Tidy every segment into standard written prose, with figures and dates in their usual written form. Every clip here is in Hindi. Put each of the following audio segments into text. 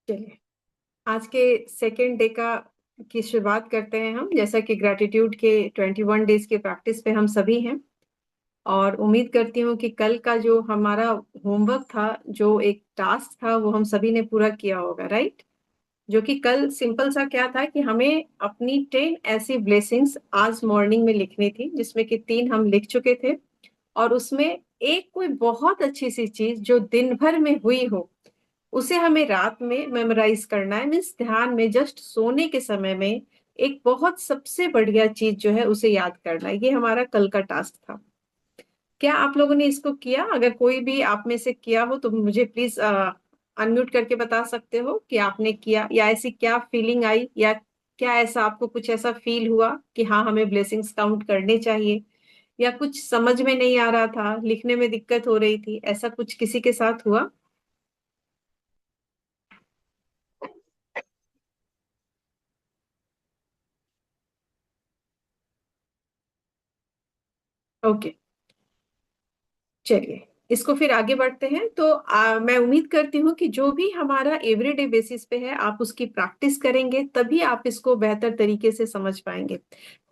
चलिए, आज के सेकेंड डे का की शुरुआत करते हैं हम। जैसा कि ग्रेटिट्यूड के 21 डेज के प्रैक्टिस पे हम सभी हैं, और उम्मीद करती हूँ कि कल का जो हमारा होमवर्क था, जो एक टास्क था, वो हम सभी ने पूरा किया होगा, राइट? जो कि कल सिंपल सा क्या था कि हमें अपनी 10 ऐसी ब्लेसिंग्स आज मॉर्निंग में लिखनी थी, जिसमें कि 3 हम लिख चुके थे। और उसमें एक कोई बहुत अच्छी सी चीज जो दिन भर में हुई हो, उसे हमें रात में मेमोराइज करना है। मीन्स ध्यान में जस्ट सोने के समय में एक बहुत सबसे बढ़िया चीज जो है उसे याद करना है। ये हमारा कल का टास्क था। क्या आप लोगों ने इसको किया? अगर कोई भी आप में से किया हो तो मुझे प्लीज अनम्यूट करके बता सकते हो कि आपने किया, या ऐसी क्या फीलिंग आई, या क्या ऐसा आपको कुछ ऐसा फील हुआ कि हाँ, हमें ब्लेसिंग्स काउंट करने चाहिए, या कुछ समझ में नहीं आ रहा था, लिखने में दिक्कत हो रही थी, ऐसा कुछ किसी के साथ हुआ? ओके, चलिए, इसको फिर आगे बढ़ते हैं। तो मैं उम्मीद करती हूँ कि जो भी हमारा एवरीडे बेसिस पे है, आप उसकी प्रैक्टिस करेंगे, तभी आप इसको बेहतर तरीके से समझ पाएंगे।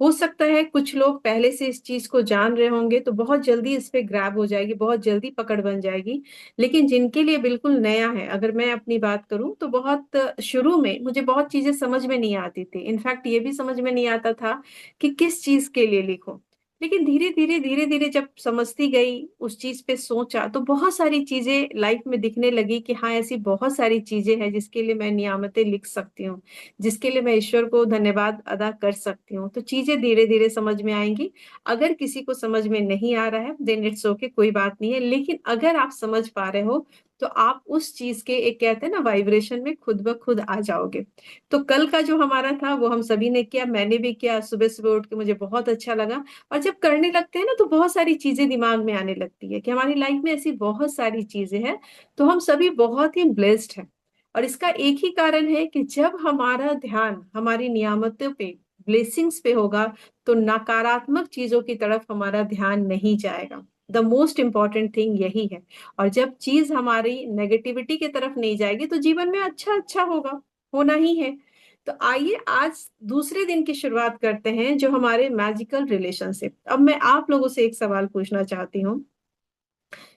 हो सकता है कुछ लोग पहले से इस चीज को जान रहे होंगे, तो बहुत जल्दी इस पे ग्रैब हो जाएगी, बहुत जल्दी पकड़ बन जाएगी। लेकिन जिनके लिए बिल्कुल नया है, अगर मैं अपनी बात करूं तो बहुत शुरू में मुझे बहुत चीजें समझ में नहीं आती थी। इनफैक्ट ये भी समझ में नहीं आता था कि किस चीज के लिए लिखूं। लेकिन धीरे धीरे जब समझती गई, उस चीज पे सोचा, तो बहुत सारी चीजें लाइफ में दिखने लगी कि हाँ, ऐसी बहुत सारी चीजें हैं जिसके लिए मैं नियामतें लिख सकती हूँ, जिसके लिए मैं ईश्वर को धन्यवाद अदा कर सकती हूँ। तो चीजें धीरे धीरे समझ में आएंगी। अगर किसी को समझ में नहीं आ रहा है, देन इट्स ओके, कोई बात नहीं है। लेकिन अगर आप समझ पा रहे हो, तो आप उस चीज के, एक कहते हैं ना, वाइब्रेशन में खुद ब खुद आ जाओगे। तो कल का जो हमारा था वो हम सभी ने किया, मैंने भी किया। सुबह सुबह उठ के मुझे बहुत अच्छा लगा। और जब करने लगते हैं ना, तो बहुत सारी चीजें दिमाग में आने लगती है कि हमारी लाइफ में ऐसी बहुत सारी चीजें हैं। तो हम सभी बहुत ही ब्लेस्ड हैं। और इसका एक ही कारण है कि जब हमारा ध्यान हमारी नियामतों पे, ब्लेसिंग्स पे होगा, तो नकारात्मक चीजों की तरफ हमारा ध्यान नहीं जाएगा। द मोस्ट इंपॉर्टेंट थिंग यही है। और जब चीज हमारी नेगेटिविटी की तरफ नहीं जाएगी, तो जीवन में अच्छा अच्छा होगा, होना ही है। तो आइए आज दूसरे दिन की शुरुआत करते हैं, जो हमारे मैजिकल रिलेशनशिप। अब मैं आप लोगों से एक सवाल पूछना चाहती हूँ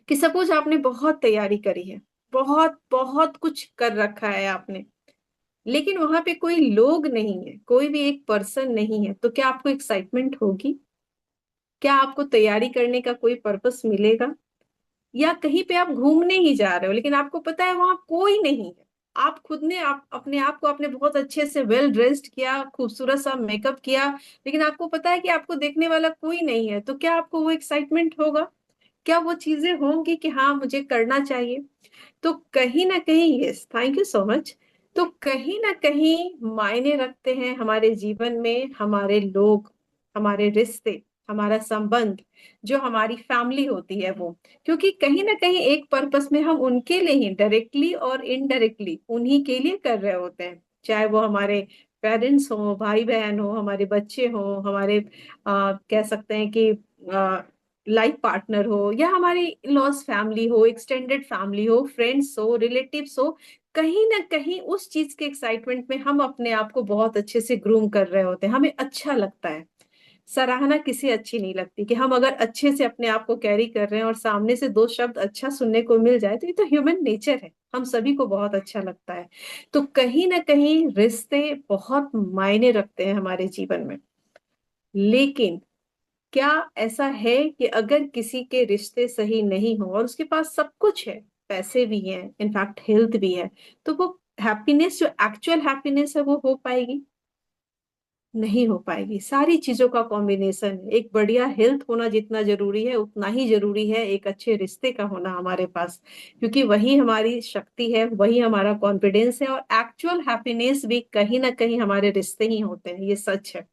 कि सपोज आपने बहुत तैयारी करी है, बहुत बहुत कुछ कर रखा है आपने, लेकिन वहां पे कोई लोग नहीं है, कोई भी एक पर्सन नहीं है, तो क्या आपको एक्साइटमेंट होगी? क्या आपको तैयारी करने का कोई पर्पस मिलेगा? या कहीं पे आप घूमने ही जा रहे हो, लेकिन आपको पता है वहां कोई नहीं है। आप खुद ने आप अपने आप को आपने बहुत अच्छे से वेल ड्रेस्ड किया, खूबसूरत सा मेकअप किया, लेकिन आपको पता है कि आपको देखने वाला कोई नहीं है। तो क्या आपको वो एक्साइटमेंट होगा? क्या वो चीजें होंगी कि हाँ, मुझे करना चाहिए? तो कहीं ना कहीं, yes, thank you so much. तो कहीं ना कहीं मायने रखते हैं हमारे जीवन में हमारे लोग, हमारे रिश्ते, हमारा संबंध, जो हमारी फैमिली होती है वो। क्योंकि कहीं ना कहीं एक पर्पस में हम उनके लिए ही, डायरेक्टली और इनडायरेक्टली उन्हीं के लिए कर रहे होते हैं। चाहे वो हमारे पेरेंट्स हो, भाई बहन हो, हमारे बच्चे हो, हमारे कह सकते हैं कि लाइफ पार्टनर हो, या हमारी लॉस फैमिली हो, एक्सटेंडेड फैमिली हो, फ्रेंड्स हो, रिलेटिव्स हो। कहीं ना कहीं उस चीज के एक्साइटमेंट में हम अपने आप को बहुत अच्छे से ग्रूम कर रहे होते हैं, हमें अच्छा लगता है। सराहना किसी अच्छी नहीं लगती कि हम अगर अच्छे से अपने आप को कैरी कर रहे हैं और सामने से दो शब्द अच्छा सुनने को मिल जाए, तो ये तो ह्यूमन नेचर है, हम सभी को बहुत अच्छा लगता है। तो कहीं ना कहीं रिश्ते बहुत मायने रखते हैं हमारे जीवन में। लेकिन क्या ऐसा है कि अगर किसी के रिश्ते सही नहीं हो और उसके पास सब कुछ है, पैसे भी हैं, इनफैक्ट हेल्थ भी है, तो वो हैप्पीनेस, जो एक्चुअल हैप्पीनेस है, वो हो पाएगी? नहीं हो पाएगी। सारी चीजों का कॉम्बिनेशन है। एक बढ़िया हेल्थ होना जितना जरूरी है, उतना ही जरूरी है एक अच्छे रिश्ते का होना हमारे पास। क्योंकि वही हमारी शक्ति है, वही हमारा कॉन्फिडेंस है, और एक्चुअल हैप्पीनेस भी कहीं ना कहीं हमारे रिश्ते ही होते हैं, ये सच है।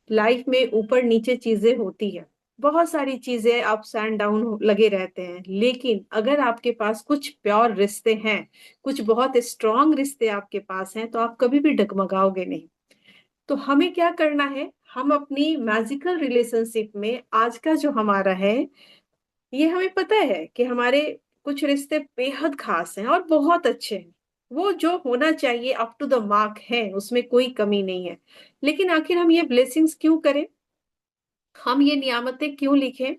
लाइफ में ऊपर नीचे चीजें होती है, बहुत सारी चीजें अप्स एंड डाउन लगे रहते हैं, लेकिन अगर आपके पास कुछ प्योर रिश्ते हैं, कुछ बहुत स्ट्रांग रिश्ते आपके पास हैं, तो आप कभी भी डगमगाओगे नहीं। तो हमें क्या करना है? हम अपनी मैजिकल रिलेशनशिप में आज का जो हमारा है, ये हमें पता है कि हमारे कुछ रिश्ते बेहद खास हैं और बहुत अच्छे हैं। वो जो होना चाहिए अप टू द मार्क है, उसमें कोई कमी नहीं है। लेकिन आखिर हम ये ब्लेसिंग्स क्यों करें, हम ये नियामतें क्यों लिखें?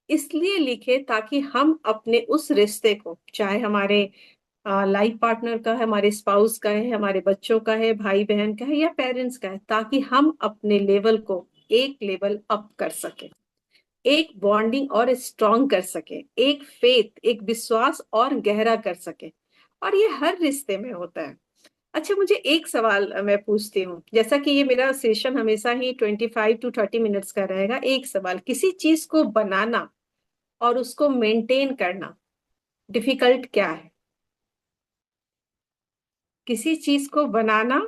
इसलिए लिखे ताकि हम अपने उस रिश्ते को, चाहे हमारे लाइफ पार्टनर का है, हमारे स्पाउस का है, हमारे बच्चों का है, भाई बहन का है, या पेरेंट्स का है, ताकि हम अपने लेवल को एक लेवल अप कर सके, एक बॉन्डिंग और स्ट्रॉन्ग कर सके, एक फेथ, एक विश्वास और गहरा कर सके। और ये हर रिश्ते में होता है। अच्छा, मुझे एक सवाल मैं पूछती हूँ, जैसा कि ये मेरा सेशन हमेशा ही 25 to 30 मिनट्स का रहेगा। एक सवाल, किसी चीज को बनाना और उसको मेंटेन करना डिफिकल्ट क्या है? किसी चीज को बनाना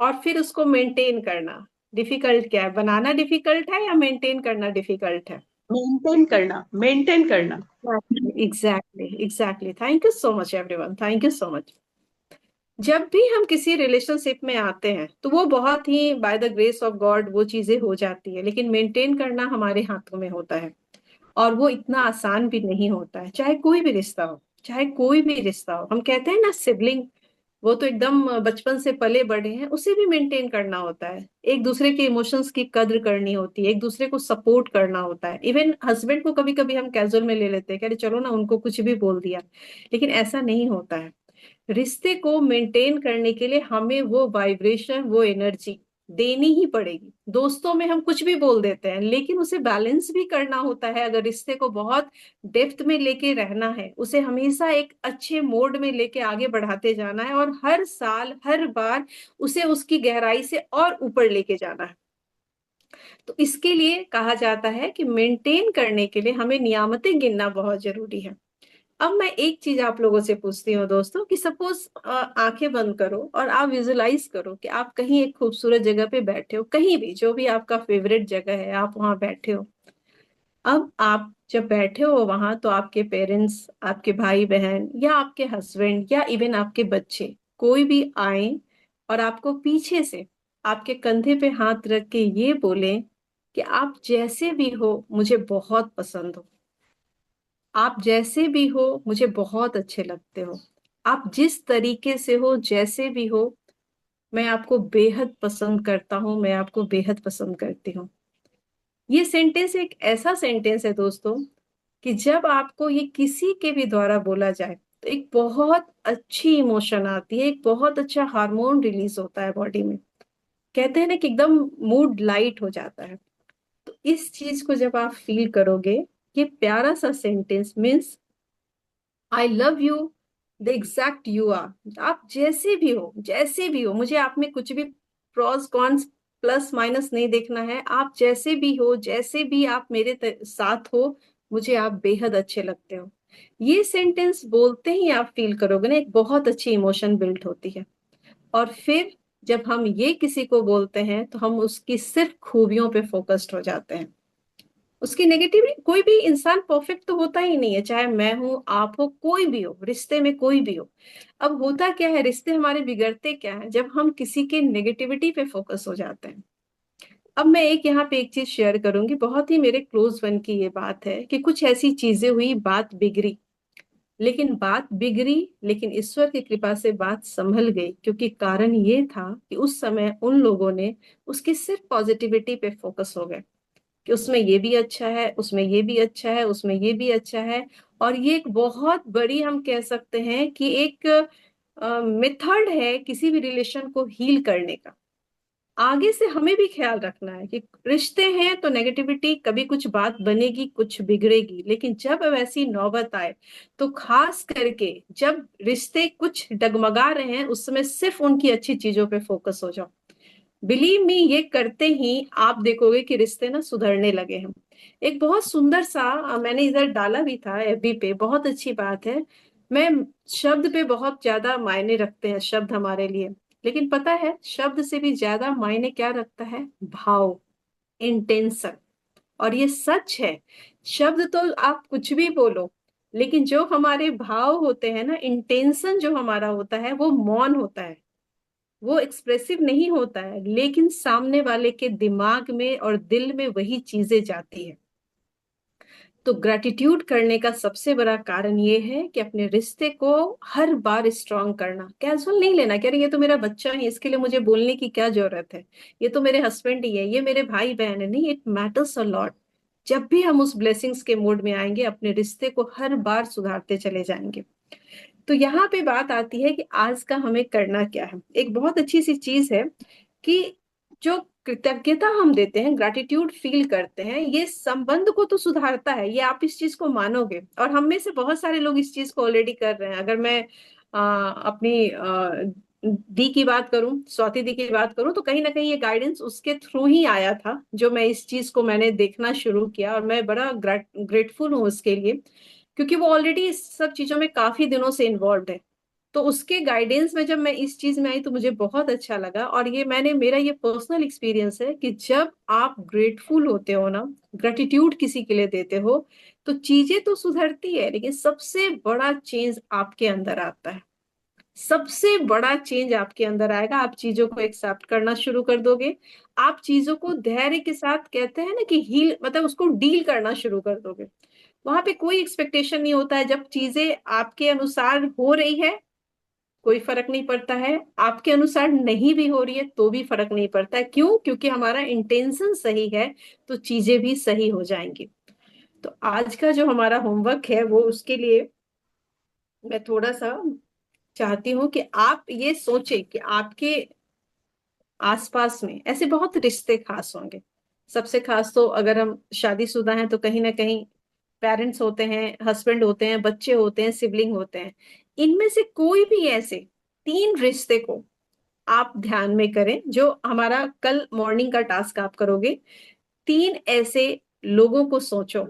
और फिर उसको मेंटेन करना डिफिकल्ट क्या है? बनाना डिफिकल्ट है या मेंटेन करना डिफिकल्ट है? मेंटेन करना, मेंटेन करना। Exactly, exactly, thank you so much everyone, thank you so much. जब भी हम किसी रिलेशनशिप में आते हैं तो वो बहुत ही by the grace of God वो चीजें हो जाती है, लेकिन मेंटेन करना हमारे हाथों में होता है। और वो इतना आसान भी नहीं होता है, चाहे कोई भी रिश्ता हो, चाहे कोई भी रिश्ता हो। हम कहते हैं ना सिबलिंग, वो तो एकदम बचपन से पले बड़े हैं, उसे भी मेंटेन करना होता है। एक दूसरे के इमोशंस की कद्र करनी होती है, एक दूसरे को सपोर्ट करना होता है। इवन हस्बैंड को कभी कभी हम कैजुअल में ले लेते हैं, कह रहे चलो ना, उनको कुछ भी बोल दिया, लेकिन ऐसा नहीं होता है। रिश्ते को मेंटेन करने के लिए हमें वो वाइब्रेशन, वो एनर्जी देनी ही पड़ेगी। दोस्तों में हम कुछ भी बोल देते हैं, लेकिन उसे बैलेंस भी करना होता है। अगर रिश्ते को बहुत डेप्थ में लेके रहना है, उसे हमेशा एक अच्छे मोड में लेके आगे बढ़ाते जाना है, और हर साल हर बार उसे उसकी गहराई से और ऊपर लेके जाना है। तो इसके लिए कहा जाता है कि मेंटेन करने के लिए हमें नियामतें गिनना बहुत जरूरी है। अब मैं एक चीज आप लोगों से पूछती हूँ दोस्तों, कि सपोज आंखें बंद करो और आप विजुलाइज करो कि आप कहीं एक खूबसूरत जगह पे बैठे हो, कहीं भी, जो भी आपका फेवरेट जगह है, आप वहां बैठे हो। अब आप जब बैठे हो वहां, तो आपके पेरेंट्स, आपके भाई बहन, या आपके हस्बैंड, या इवन आपके बच्चे, कोई भी आए और आपको पीछे से आपके कंधे पे हाथ रख के ये बोले कि आप जैसे भी हो मुझे बहुत पसंद हो, आप जैसे भी हो मुझे बहुत अच्छे लगते हो, आप जिस तरीके से हो, जैसे भी हो, मैं आपको बेहद पसंद करता हूँ, मैं आपको बेहद पसंद करती हूँ। ये सेंटेंस एक ऐसा सेंटेंस है दोस्तों, कि जब आपको ये किसी के भी द्वारा बोला जाए, तो एक बहुत अच्छी इमोशन आती है, एक बहुत अच्छा हार्मोन रिलीज होता है बॉडी में। कहते हैं ना कि एकदम मूड लाइट हो जाता है। तो इस चीज को जब आप फील करोगे, ये प्यारा सा sentence means I love you the exact you are. आप जैसे भी हो, जैसे भी हो, मुझे आप में कुछ भी प्रोस कॉन्स, प्लस माइनस नहीं देखना है। आप जैसे भी हो, जैसे भी आप मेरे साथ हो, मुझे आप बेहद अच्छे लगते हो। ये सेंटेंस बोलते ही आप फील करोगे ना, एक बहुत अच्छी इमोशन बिल्ड होती है। और फिर जब हम ये किसी को बोलते हैं, तो हम उसकी सिर्फ खूबियों पे फोकस्ड हो जाते हैं। उसकी नेगेटिव, कोई भी इंसान परफेक्ट तो होता ही नहीं है, चाहे मैं हूं, आप हो, कोई भी हो, रिश्ते में कोई भी हो। अब होता क्या है, रिश्ते हमारे बिगड़ते क्या है, जब हम किसी के नेगेटिविटी पे फोकस हो जाते हैं। अब मैं एक यहाँ पे एक चीज शेयर करूंगी, बहुत ही मेरे क्लोज वन की ये बात है, कि कुछ ऐसी चीजें हुई, बात बिगड़ी, लेकिन बात बिगड़ी, लेकिन ईश्वर की कृपा से बात संभल गई, क्योंकि कारण ये था कि उस समय उन लोगों ने उसकी सिर्फ पॉजिटिविटी पे फोकस हो गए, कि उसमें ये भी अच्छा है, उसमें ये भी अच्छा है, उसमें ये भी अच्छा है। और ये एक बहुत बड़ी, हम कह सकते हैं कि एक मेथड है किसी भी रिलेशन को हील करने का। आगे से हमें भी ख्याल रखना है कि रिश्ते हैं तो नेगेटिविटी, कभी कुछ बात बनेगी, कुछ बिगड़ेगी, लेकिन जब वैसी नौबत आए, तो खास करके जब रिश्ते कुछ डगमगा रहे हैं, उस समय सिर्फ उनकी अच्छी चीजों पे फोकस हो जाओ। बिलीव मी, ये करते ही आप देखोगे कि रिश्ते ना सुधरने लगे हैं। एक बहुत सुंदर सा मैंने इधर डाला भी था एफबी पे, बहुत अच्छी बात है। मैं, शब्द पे बहुत ज्यादा मायने रखते हैं शब्द हमारे लिए, लेकिन पता है शब्द से भी ज्यादा मायने क्या रखता है? भाव, इंटेंशन। और ये सच है, शब्द तो आप कुछ भी बोलो, लेकिन जो हमारे भाव होते हैं ना, इंटेंशन जो हमारा होता है, वो मौन होता है, वो एक्सप्रेसिव नहीं होता है, लेकिन सामने वाले के दिमाग में और दिल में वही चीजें जाती है। तो ग्रेटिट्यूड करने का सबसे बड़ा कारण ये है कि अपने रिश्ते को हर बार स्ट्रांग करना, कैजुअल नहीं लेना, कह रही ये तो मेरा बच्चा है इसके लिए मुझे बोलने की क्या जरूरत है, ये तो मेरे हस्बैंड ही है, ये मेरे भाई बहन है। नहीं, इट मैटर्स अ लॉट। जब भी हम उस ब्लेसिंग्स के मोड में आएंगे अपने रिश्ते को हर बार सुधारते चले जाएंगे। तो यहाँ पे बात आती है कि आज का हमें करना क्या है। एक बहुत अच्छी सी चीज है कि जो कृतज्ञता हम देते हैं, ग्रैटिट्यूड फील करते हैं, ये संबंध को तो सुधारता है, ये आप इस चीज को मानोगे। और हम में से बहुत सारे लोग इस चीज को ऑलरेडी कर रहे हैं। अगर मैं अपनी दी की बात करूं, स्वाति दी की बात करूं, तो कहीं ना कहीं ये गाइडेंस उसके थ्रू ही आया था, जो मैं इस चीज को मैंने देखना शुरू किया, और मैं बड़ा ग्रेटफुल हूँ उसके लिए, क्योंकि वो ऑलरेडी इस सब चीजों में काफी दिनों से इन्वॉल्व है। तो उसके गाइडेंस में जब मैं इस चीज में आई तो मुझे बहुत अच्छा लगा। और ये मेरा ये पर्सनल एक्सपीरियंस है कि जब आप ग्रेटफुल होते हो ना, ग्रेटिट्यूड किसी के लिए देते हो, तो चीजें तो सुधरती है, लेकिन सबसे बड़ा चेंज आपके अंदर आता है। सबसे बड़ा चेंज आपके अंदर आएगा, आप चीजों को एक्सेप्ट करना शुरू कर दोगे। आप चीजों को धैर्य के साथ, कहते हैं ना कि हील, मतलब उसको डील करना शुरू कर दोगे। वहां पे कोई एक्सपेक्टेशन नहीं होता है। जब चीजें आपके अनुसार हो रही है, कोई फर्क नहीं पड़ता है, आपके अनुसार नहीं भी हो रही है तो भी फर्क नहीं पड़ता है। क्यों? क्योंकि हमारा इंटेंशन सही है, तो चीजें भी सही हो जाएंगी। तो आज का जो हमारा होमवर्क है वो, उसके लिए मैं थोड़ा सा चाहती हूँ कि आप ये सोचें कि आपके आसपास में ऐसे बहुत रिश्ते खास होंगे। सबसे खास तो अगर हम शादीशुदा हैं तो कहीं ना कहीं पेरेंट्स होते हैं, हस्बैंड होते हैं, बच्चे होते हैं, सिबलिंग होते हैं। इनमें से कोई भी ऐसे 3 रिश्ते को आप ध्यान में करें, जो हमारा कल मॉर्निंग का टास्क आप करोगे। 3 ऐसे लोगों को सोचो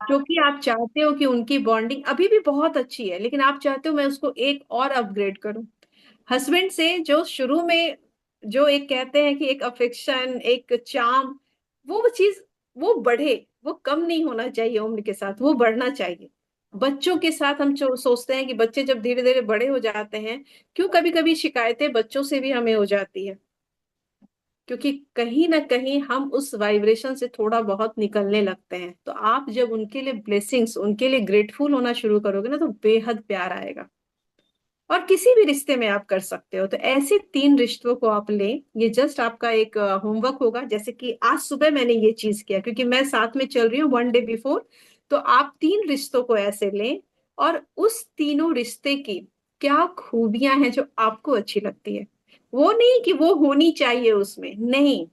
जो कि आप चाहते हो कि उनकी बॉन्डिंग अभी भी बहुत अच्छी है, लेकिन आप चाहते हो मैं उसको एक और अपग्रेड करूं। हस्बैंड से जो शुरू में, जो एक कहते हैं कि एक अफेक्शन, एक चार्म, वो चीज वो बढ़े, वो कम नहीं होना चाहिए, उम्र के साथ वो बढ़ना चाहिए। बच्चों के साथ हम जो सोचते हैं कि बच्चे जब धीरे धीरे बड़े हो जाते हैं, क्यों कभी कभी शिकायतें बच्चों से भी हमें हो जाती है, क्योंकि कहीं ना कहीं हम उस वाइब्रेशन से थोड़ा बहुत निकलने लगते हैं। तो आप जब उनके लिए ब्लेसिंग्स, उनके लिए ग्रेटफुल होना शुरू करोगे ना, तो बेहद प्यार आएगा। और किसी भी रिश्ते में आप कर सकते हो। तो ऐसे 3 रिश्तों को आप लें, ये जस्ट आपका एक होमवर्क होगा। जैसे कि आज सुबह मैंने ये चीज किया, क्योंकि मैं साथ में चल रही हूँ 1 डे बिफोर। तो आप 3 रिश्तों को ऐसे लें, और उस तीनों रिश्ते की क्या खूबियां हैं जो आपको अच्छी लगती है। वो नहीं कि वो होनी चाहिए उसमें, नहीं,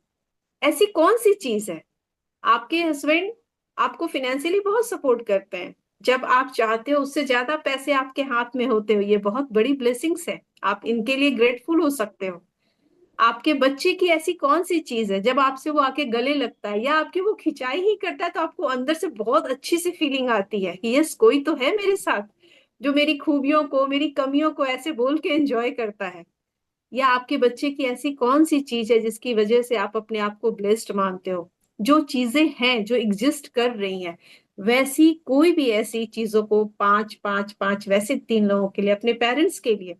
ऐसी कौन सी चीज है। आपके हस्बैंड आपको फिनेंशियली बहुत सपोर्ट करते हैं, जब आप चाहते हो उससे ज्यादा पैसे आपके हाथ में होते हो, ये बहुत बड़ी ब्लेसिंग्स है, आप इनके लिए ग्रेटफुल हो सकते हो। आपके बच्चे की ऐसी कौन सी चीज है, जब आपसे वो आके गले लगता है या आपकी वो खिंचाई ही करता है, तो आपको अंदर से बहुत अच्छी सी फीलिंग आती है कि यस, कोई तो है मेरे साथ जो मेरी खूबियों को, मेरी कमियों को ऐसे बोल के एंजॉय करता है। या आपके बच्चे की ऐसी कौन सी चीज है जिसकी वजह से आप अपने आप को ब्लेस्ड मानते हो। जो चीजें हैं जो एग्जिस्ट कर रही हैं, वैसी कोई भी ऐसी चीजों को 5 5 5 वैसे 3 लोगों के लिए, अपने पेरेंट्स के लिए,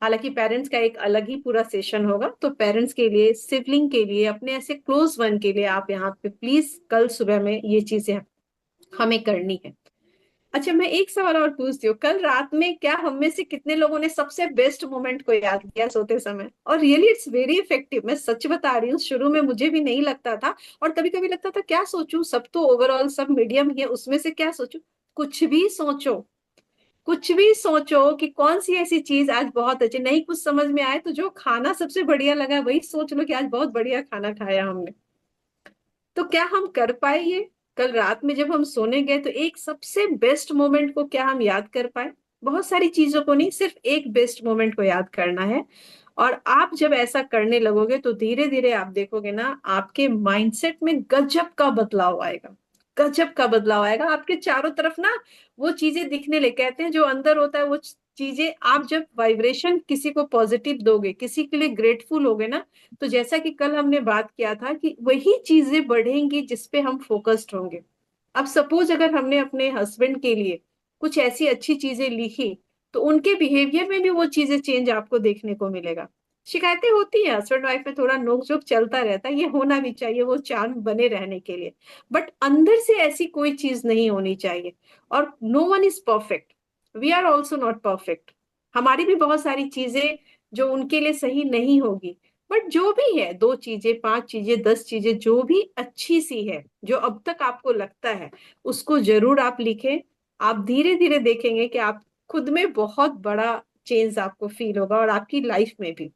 हालांकि पेरेंट्स का एक अलग ही पूरा सेशन होगा, तो पेरेंट्स के लिए, सिबलिंग के लिए, अपने ऐसे क्लोज वन के लिए आप यहाँ पे प्लीज कल सुबह में ये चीजें हमें करनी है। अच्छा, मैं एक सवाल और पूछती हूँ, कल रात में क्या हम में से कितने लोगों ने सबसे बेस्ट मोमेंट को याद किया सोते समय? और रियली इट्स वेरी इफेक्टिव, मैं सच बता रही हूँ, शुरू में मुझे भी नहीं लगता था, और कभी कभी लगता था क्या सोचूं, सब तो ओवरऑल सब मीडियम ही है, उसमें से क्या सोचूं। कुछ भी सोचो, कुछ भी सोचो कि कौन सी ऐसी चीज आज बहुत अच्छी, नहीं कुछ समझ में आए तो जो खाना सबसे बढ़िया लगा वही सोच लो कि आज बहुत बढ़िया खाना खाया हमने। तो क्या हम कर पाए ये? कल रात में जब हम सोने गए तो एक सबसे बेस्ट मोमेंट को क्या हम याद कर पाए? बहुत सारी चीजों को नहीं, सिर्फ एक बेस्ट मोमेंट को याद करना है। और आप जब ऐसा करने लगोगे तो धीरे धीरे आप देखोगे ना, आपके माइंडसेट में गजब का बदलाव आएगा। गजब का बदलाव आएगा आपके चारों तरफ ना, वो चीजें दिखने लगे। कहते हैं जो अंदर होता है वो चीजें, आप जब वाइब्रेशन किसी को पॉजिटिव दोगे, किसी के लिए ग्रेटफुल होगे ना, तो जैसा कि कल हमने बात किया था कि वही चीजें बढ़ेंगी जिस पे हम फोकस्ड होंगे। अब सपोज अगर हमने अपने हस्बैंड के लिए कुछ ऐसी अच्छी चीजें लिखी, तो उनके बिहेवियर में भी वो चीजें चेंज आपको देखने को मिलेगा। शिकायतें होती है, हस्बैंड वाइफ में थोड़ा नोक-झोंक चलता रहता है, ये होना भी चाहिए वो चार्म बने रहने के लिए। बट अंदर से ऐसी कोई चीज नहीं होनी चाहिए। और no one is perfect, we are also not perfect. हमारी भी बहुत सारी चीजें जो उनके लिए सही नहीं होगी। बट जो भी है, 2 चीजें, 5 चीजें, 10 चीजें, जो भी अच्छी सी है, जो अब तक आपको लगता है, उसको जरूर आप लिखें। आप धीरे धीरे देखेंगे कि आप खुद में बहुत बड़ा चेंज आपको फील होगा, और आपकी लाइफ में भी।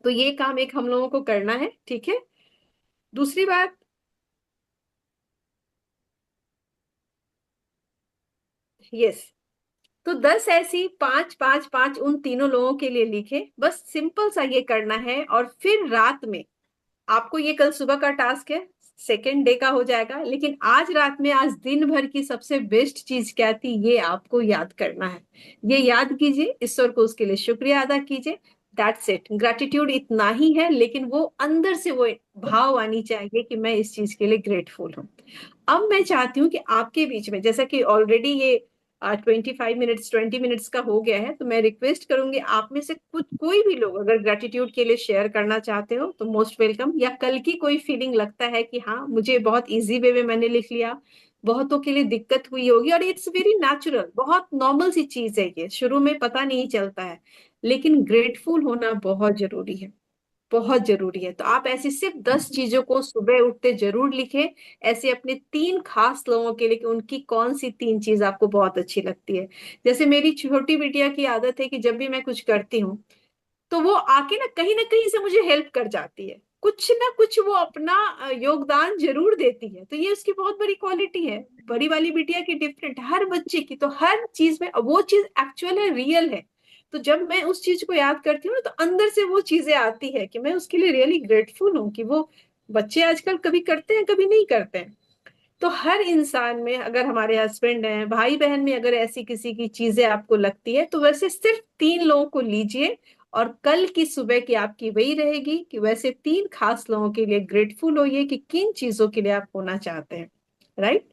तो ये काम एक हम लोगों को करना है, ठीक है। दूसरी बात, यस, तो 10 ऐसी, 5 5 5 उन तीनों लोगों के लिए लिखे, बस सिंपल सा ये करना है। और फिर रात में, आपको ये कल सुबह का टास्क है, सेकेंड डे का हो जाएगा, लेकिन आज रात में, आज दिन भर की सबसे बेस्ट चीज क्या थी, ये आपको याद करना है। ये याद कीजिए, ईश्वर को उसके लिए शुक्रिया अदा कीजिए। दैट्स इट, ग्रेटिट्यूड इतना ही है, लेकिन वो अंदर से वो भाव आनी चाहिए कि मैं इस चीज के लिए ग्रेटफुल हूँ। अब मैं चाहती हूँ कि आपके बीच में, जैसा कि ऑलरेडी ये 25 मिनट्स, 20 मिनट्स का हो गया है, तो मैं रिक्वेस्ट करूंगी आप में से कुछ, कोई भी लोग अगर ग्रेटिट्यूड के लिए शेयर करना चाहते हो तो मोस्ट वेलकम। या कल की कोई फीलिंग लगता है कि हाँ, मुझे बहुत इजी वे में मैंने लिख लिया, बहुतों के लिए दिक्कत हुई होगी, और इट्स वेरी नेचुरल, बहुत नॉर्मल सी चीज है ये, शुरू में पता नहीं चलता है, लेकिन ग्रेटफुल होना बहुत जरूरी है, बहुत जरूरी है। तो आप ऐसी सिर्फ 10 चीजों को सुबह उठते जरूर लिखें, ऐसे अपने 3 खास लोगों के लिए, कि उनकी कौन सी 3 चीज आपको बहुत अच्छी लगती है। जैसे मेरी छोटी बिटिया की आदत है कि जब भी मैं कुछ करती हूँ, तो वो आके ना कहीं से मुझे हेल्प कर जाती है, कुछ ना कुछ वो अपना योगदान जरूर देती है। तो ये उसकी बहुत बड़ी क्वालिटी है। बड़ी वाली बिटिया की डिफरेंट, हर बच्चे की, तो हर चीज में वो चीज एक्चुअल है, रियल है। तो जब मैं उस चीज को याद करती हूँ ना, तो अंदर से वो चीजें आती है कि मैं उसके लिए रियली ग्रेटफुल हूँ, कि वो बच्चे आजकल कभी करते हैं, कभी नहीं करते हैं। तो हर इंसान में, अगर हमारे हस्बैंड हैं, भाई बहन में अगर ऐसी किसी की चीजें आपको लगती है, तो वैसे सिर्फ 3 लोगों को लीजिए, और कल की सुबह की आपकी वही रहेगी कि वैसे 3 खास लोगों के लिए ग्रेटफुल होइए कि किन चीजों के लिए आप होना चाहते हैं। राइट।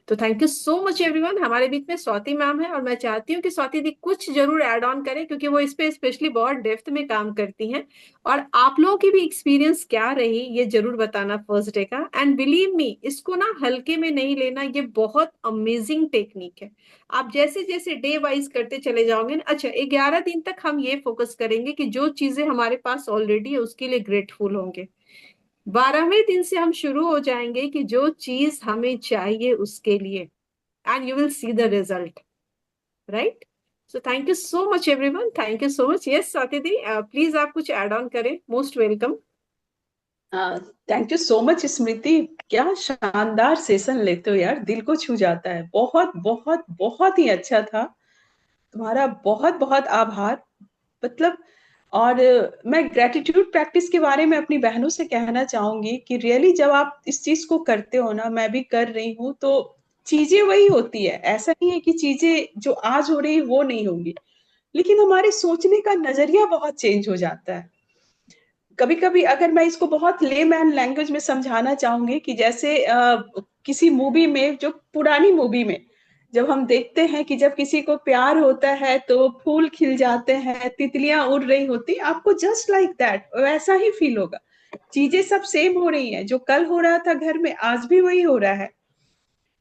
तो thank you so much everyone. हमारे बीच में स्वाति मैम है, और मैं चाहती हूँ कि स्वाति दी कुछ जरूर ऐड ऑन करें, क्योंकि वो इस पे स्पेशली बहुत डेप्थ में काम करती हैं। और आप लोगों की भी एक्सपीरियंस क्या रही, ये जरूर बताना फर्स्ट डे का। एंड बिलीव मी, इसको ना हल्के में नहीं लेना, ये बहुत अमेजिंग टेक्निक है। आप जैसे जैसे डे वाइज करते चले जाओगे ना, अच्छा, 11 दिन तक हम ये फोकस करेंगे कि जो चीजें हमारे पास ऑलरेडी है उसके लिए ग्रेटफुल होंगे। 12वें दिन से हम शुरू हो जाएंगे कि जो चीज हमें चाहिए उसके लिए, and you will see the result. Right. So thank you so much everyone, thank you so much. Yes Swati दी, प्लीज आप कुछ ऐड ऑन करें, most welcome. Thank you so much Smriti. क्या शानदार सेशन लेते हो यार, दिल को छू जाता है। बहुत बहुत बहुत ही अच्छा था। तुम्हारा बहुत बहुत आभार। मतलब, और मैं ग्रेटिट्यूड प्रैक्टिस के बारे में अपनी बहनों से कहना चाहूंगी कि रियली जब आप इस चीज को करते हो ना, मैं भी कर रही हूँ, तो चीजें वही होती है। ऐसा नहीं है कि चीजें जो आज हो रही वो नहीं होंगी, लेकिन हमारे सोचने का नजरिया बहुत चेंज हो जाता है। कभी कभी अगर मैं इसको बहुत लेमैन लैंग्वेज में समझाना चाहूंगी कि जैसे किसी मूवी में, जो पुरानी मूवी में जब हम देखते हैं कि जब किसी को प्यार होता है तो फूल खिल जाते हैं, तितलियां उड़ रही होती, आपको जस्ट लाइक दैट वैसा ही फील होगा। चीजें सब सेम हो रही हैं, जो कल हो रहा था घर में आज भी वही हो रहा है,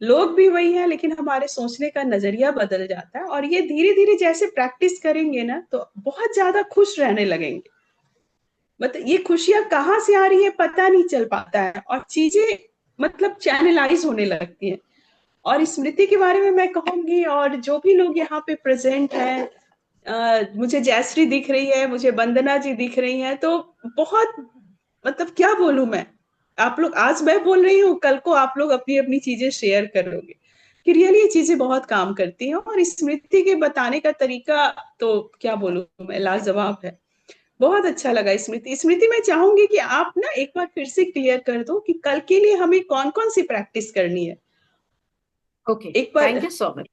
लोग भी वही है, लेकिन हमारे सोचने का नजरिया बदल जाता है। और ये धीरे धीरे जैसे प्रैक्टिस करेंगे ना, तो बहुत ज्यादा खुश रहने लगेंगे। मतलब ये खुशियां कहाँ से आ रही है पता नहीं चल पाता है, और चीजें मतलब चैनलाइज होने लगती है। और स्मृति के बारे में मैं कहूंगी, और जो भी लोग यहाँ पे प्रेजेंट हैं, मुझे जयश्री दिख रही है, मुझे वंदना जी दिख रही हैं, तो बहुत, मतलब क्या बोलूं मैं। आप लोग, आज मैं बोल रही हूँ, कल को आप लोग अपनी अपनी चीजें शेयर करोगे, कि रियली ये चीजें बहुत काम करती हैं। और स्मृति के बताने का तरीका तो क्या बोलूं मैं, लाजवाब है। बहुत अच्छा लगा स्मृति। स्मृति, मैं चाहूंगी कि आप ना एक बार फिर से क्लियर कर दो कि कल के लिए हमें कौन कौन सी प्रैक्टिस करनी है। ओके, एक बार। Thank you so much.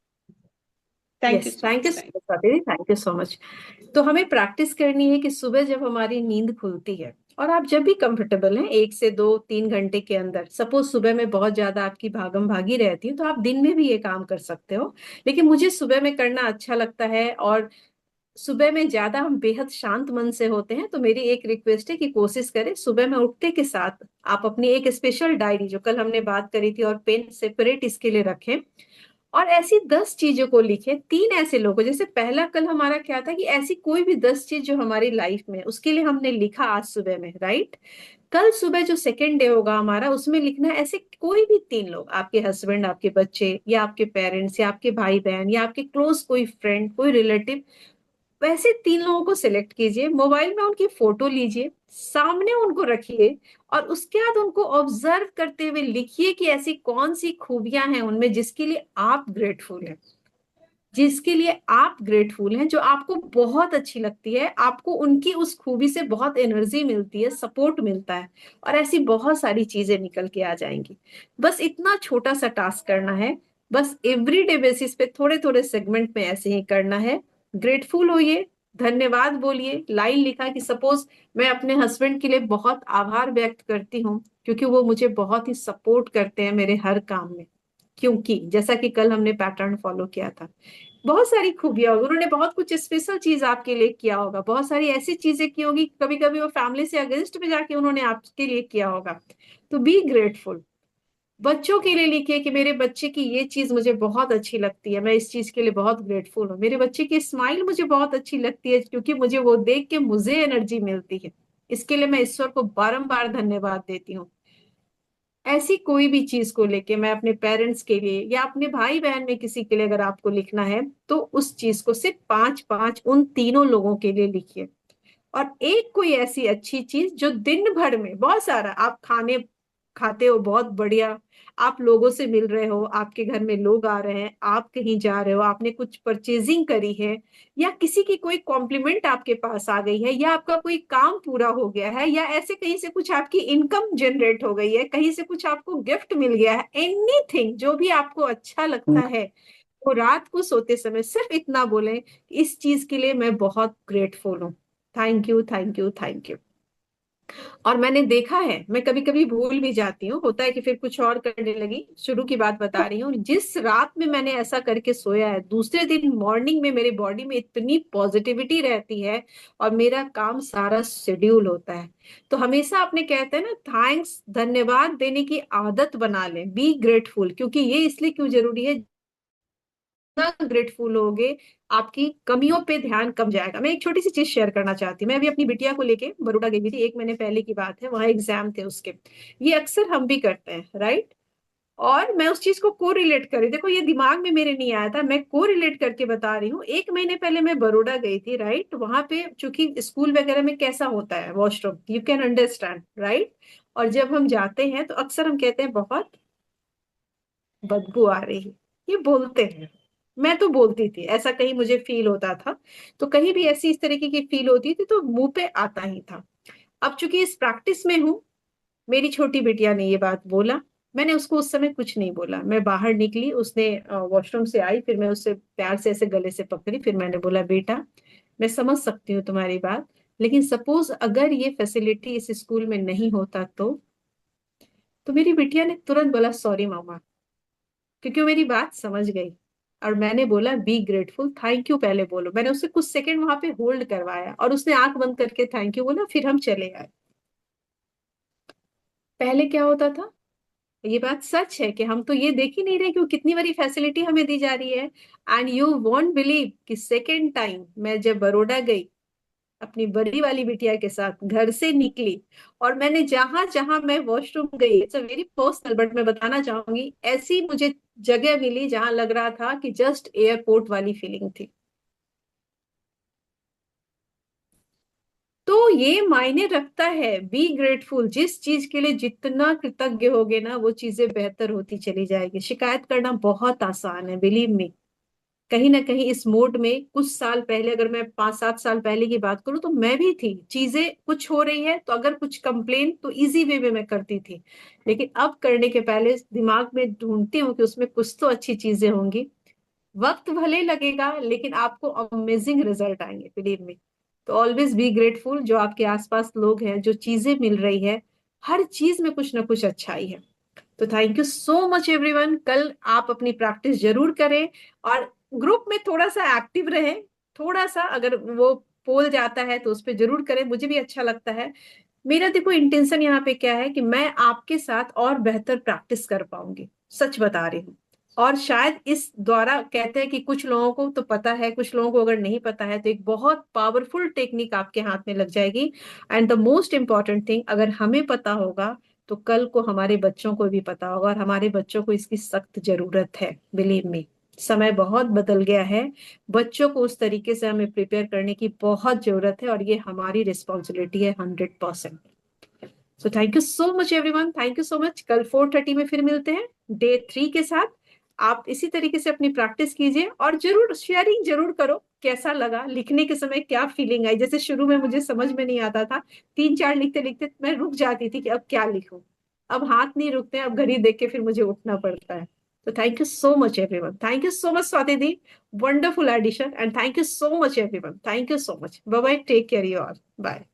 Thank you. Yes, thank you so much Swati दी, थैंक यू सो मच। तो हमें प्रैक्टिस करनी है कि सुबह जब हमारी नींद खुलती है, और आप जब भी कंफर्टेबल हैं, 1 से 2 3 घंटे के अंदर, सपोज सुबह में बहुत ज्यादा आपकी भागम भागी रहती है, तो आप दिन में भी ये काम कर सकते हो, लेकिन मुझे सुबह में करना अच्छा लगता है। और सुबह में ज्यादा हम बेहद शांत मन से होते हैं, तो मेरी एक रिक्वेस्ट है कि कोशिश करें सुबह में उठते के साथ आप अपनी एक स्पेशल डायरी, जो कल हमने बात करी थी, और पेन सेपरेट इसके लिए रखें। और ऐसी 10 चीजों को लिखें, 3 ऐसे लोगों, जैसे पहला कल हमारा क्या था कि ऐसी कोई भी 10 चीज जो हमारी लाइफ में, उसके लिए हमने लिखा आज सुबह में, राइट। कल सुबह जो सेकेंड डे होगा हमारा, उसमें लिखना है ऐसे कोई भी 3 लोग, आपके हस्बैंड, आपके बच्चे, या आपके पेरेंट्स, या आपके भाई बहन, या आपके क्लोज कोई फ्रेंड, कोई रिलेटिव। वैसे 3 लोगों को सिलेक्ट कीजिए, मोबाइल में उनकी फोटो लीजिए, सामने उनको रखिए, और उसके बाद उनको ऑब्जर्व करते हुए लिखिए कि ऐसी कौन सी खूबियां हैं उनमें जिसके लिए आप ग्रेटफुल हैं, जिसके लिए आप ग्रेटफुल हैं, जो आपको बहुत अच्छी लगती है, आपको उनकी उस खूबी से बहुत एनर्जी मिलती है, सपोर्ट मिलता है, और ऐसी बहुत सारी चीजें निकल के आ जाएंगी। बस इतना छोटा सा टास्क करना है, बस एवरीडे बेसिस पे थोड़े थोड़े सेगमेंट में ऐसे ही करना है। ग्रेटफुल होइए, धन्यवाद बोलिए। लाइन लिखा कि सपोज मैं अपने हस्बैंड के लिए बहुत आभार व्यक्त करती हूँ, क्योंकि वो मुझे बहुत ही सपोर्ट करते हैं मेरे हर काम में, क्योंकि जैसा कि कल हमने पैटर्न फॉलो किया था। बहुत सारी खूबियां होगी, उन्होंने बहुत कुछ स्पेशल चीज आपके लिए किया होगा, बहुत सारी ऐसी चीजें की होगी, कभी कभी वो फैमिली से अगेंस्ट में जाके उन्होंने आपके लिए किया होगा। तो बी ग्रेटफुल। बच्चों के लिए लिखिए कि मेरे बच्चे की ये चीज मुझे बहुत अच्छी लगती है, मैं इस चीज के लिए बहुत ग्रेटफुल हूँ। मेरे बच्चे की स्माइल मुझे बहुत अच्छी लगती है, क्योंकि मुझे वो देख के मुझे एनर्जी मिलती है, इसके लिए मैं ईश्वर को बारंबार धन्यवाद देती हूँ। ऐसी कोई भी चीज को लेके मैं अपने पेरेंट्स के लिए या अपने भाई बहन में किसी के लिए अगर आपको लिखना है, तो उस चीज को सिर्फ 5-5 उन तीनों लोगों के लिए लिखिए। और एक कोई ऐसी अच्छी चीज जो दिन भर में, बहुत सारा आप खाने खाते हो बहुत बढ़िया, आप लोगों से मिल रहे हो, आपके घर में लोग आ रहे हैं, आप कहीं जा रहे हो, आपने कुछ परचेजिंग करी है, या किसी की कोई कॉम्प्लीमेंट आपके पास आ गई है, या आपका कोई काम पूरा हो गया है, या ऐसे कहीं से कुछ आपकी इनकम जनरेट हो गई है, कहीं से कुछ आपको गिफ्ट मिल गया है, एनीथिंग जो भी आपको अच्छा लगता है, वो रात को सोते समय सिर्फ इतना बोलें, इस चीज के लिए मैं बहुत ग्रेटफुल हूँ, thank you, thank you, thank you. और मैंने देखा है, मैं कभी कभी भूल भी जाती हूँ, होता है कि फिर कुछ और करने लगी, शुरू की बात बता रही हूँ, जिस रात में मैंने ऐसा करके सोया है, दूसरे दिन मॉर्निंग में मेरे बॉडी में इतनी पॉजिटिविटी रहती है, और मेरा काम सारा शेड्यूल होता है। तो हमेशा अपने कहते हैं ना, थैंक्स, धन्यवाद देने की आदत बना लें, बी ग्रेटफुल। क्योंकि ये इसलिए क्यों जरूरी है, जितना ग्रेटफुल होगे, आपकी कमियों पे ध्यान कम जाएगा। मैं एक छोटी सी चीज शेयर करना चाहती हूँ, मैं अभी अपनी बिटिया को लेके बड़ौदा गई थी, 1 महीने पहले की बात है, वहां एग्जाम थे उसके। ये अक्सर हम भी करते हैं, राइट। और मैं उस चीज को को रिलेट करी, देखो ये दिमाग में मेरे नहीं आया था, मैं को रिलेट करके बता रही हूँ। 1 महीने पहले मैं बड़ौदा गई थी, राइट। वहां पे चूंकि स्कूल वगैरह में कैसा होता है washroom, you can understand, right. और जब हम जाते हैं तो अक्सर हम कहते हैं बहुत बदबू आ रही है, ये बोलते हैं। मैं तो बोलती थी, ऐसा कहीं मुझे फील होता था, तो कहीं भी ऐसी इस तरीके की फील होती थी तो मुंह पे आता ही था। अब चूंकि इस प्रैक्टिस में हूँ, मेरी छोटी बिटिया ने ये बात बोला, मैंने उसको उस समय कुछ नहीं बोला, मैं बाहर निकली, उसने वॉशरूम से आई, फिर मैं उससे प्यार से ऐसे गले से पकड़ी, फिर मैंने बोला, बेटा मैं समझ सकती हूँ तुम्हारी बात, लेकिन सपोज अगर ये फैसिलिटी इस स्कूल में नहीं होता तो मेरी बिटिया ने तुरंत बोला, सॉरी मामा, क्योंकि वो मेरी बात समझ गई। और मैंने बोला, बी ग्रेटफुल, थैंक यू पहले बोलो। मैंने उससे कुछ सेकंड वहां पे होल्ड करवाया, और उसने आंख बंद करके थैंक यू बोला, फिर हम चले आए। पहले क्या होता था, ये बात सच है कि हम तो ये देख ही नहीं रहे कि वो कितनी बड़ी फैसिलिटी हमें दी जा रही है। एंड यू वॉन्ट बिलीव कि सेकेंड टाइम मैं जब बड़ौदा गई, अपनी बड़ी वाली बिटिया के साथ घर से निकली, और मैंने जहां जहां मैं वॉशरूम गई, इट्स वेरी पर्सनल बट मैं बताना चाहूंगी, ऐसी मुझे जगह मिली जहां लग रहा था कि जस्ट एयरपोर्ट वाली फीलिंग थी। तो ये मायने रखता है, बी ग्रेटफुल। जिस चीज के लिए जितना कृतज्ञ होगे ना, वो चीजें बेहतर होती चली जाएगी। शिकायत करना बहुत आसान है, बिलीव मी। कहीं ना कहीं इस मोड में कुछ साल पहले, अगर मैं 5-7 साल पहले की बात करूं, तो मैं भी थी, चीजें कुछ हो रही है तो अगर कुछ कंप्लेन तो इजी वे में मैं करती थी, लेकिन अब करने के पहले दिमाग में ढूंढती हूँ कि उसमें कुछ तो अच्छी चीजें होंगी। वक्त भले लगेगा, लेकिन आपको अमेजिंग रिजल्ट आएंगे, बिलीव मी। तो ऑलवेज बी ग्रेटफुल, जो आपके आसपास लोग हैं, जो चीजें मिल रही है, हर चीज में कुछ ना कुछ अच्छाई है। तो thank you so much everyone, कल आप अपनी प्रैक्टिस जरूर करें, और ग्रुप में थोड़ा सा एक्टिव रहें, थोड़ा सा अगर वो पोल जाता है तो उस पर जरूर करें, मुझे भी अच्छा लगता है। मेरा देखो इंटेंशन यहाँ पे क्या है कि मैं आपके साथ और बेहतर प्रैक्टिस कर पाऊंगी, सच बता रही हूँ। और शायद इस द्वारा कहते हैं कि कुछ लोगों को तो पता है, कुछ लोगों को अगर नहीं पता है, तो एक बहुत पावरफुल टेक्निक आपके हाथ में लग जाएगी। And the most important thing, अगर हमें पता होगा तो कल को हमारे बच्चों को भी पता होगा, और हमारे बच्चों को इसकी सख्त जरूरत है, बिलीव मी। समय बहुत बदल गया है, बच्चों को उस तरीके से हमें प्रिपेयर करने की बहुत जरूरत है, और ये हमारी रिस्पॉन्सिबिलिटी है 100%। सो thank you so much everyone, thank you so much. कल 4:30 में फिर मिलते हैं डे 3 के साथ। आप इसी तरीके से अपनी प्रैक्टिस कीजिए, और जरूर शेयरिंग जरूर करो, कैसा लगा, लिखने के समय क्या फीलिंग आई। जैसे शुरू में मुझे समझ में नहीं आता था, 3-4 लिखते लिखते मैं रुक जाती थी कि अब क्या लिखूं। अब हाथ नहीं रुकते, अब घड़ी देख के फिर मुझे उठना पड़ता है। तो thank you so much everyone, thank you so much Swati di, wonderful edition, and thank you so much everyone, thank you so much, bye bye, take care you all, bye.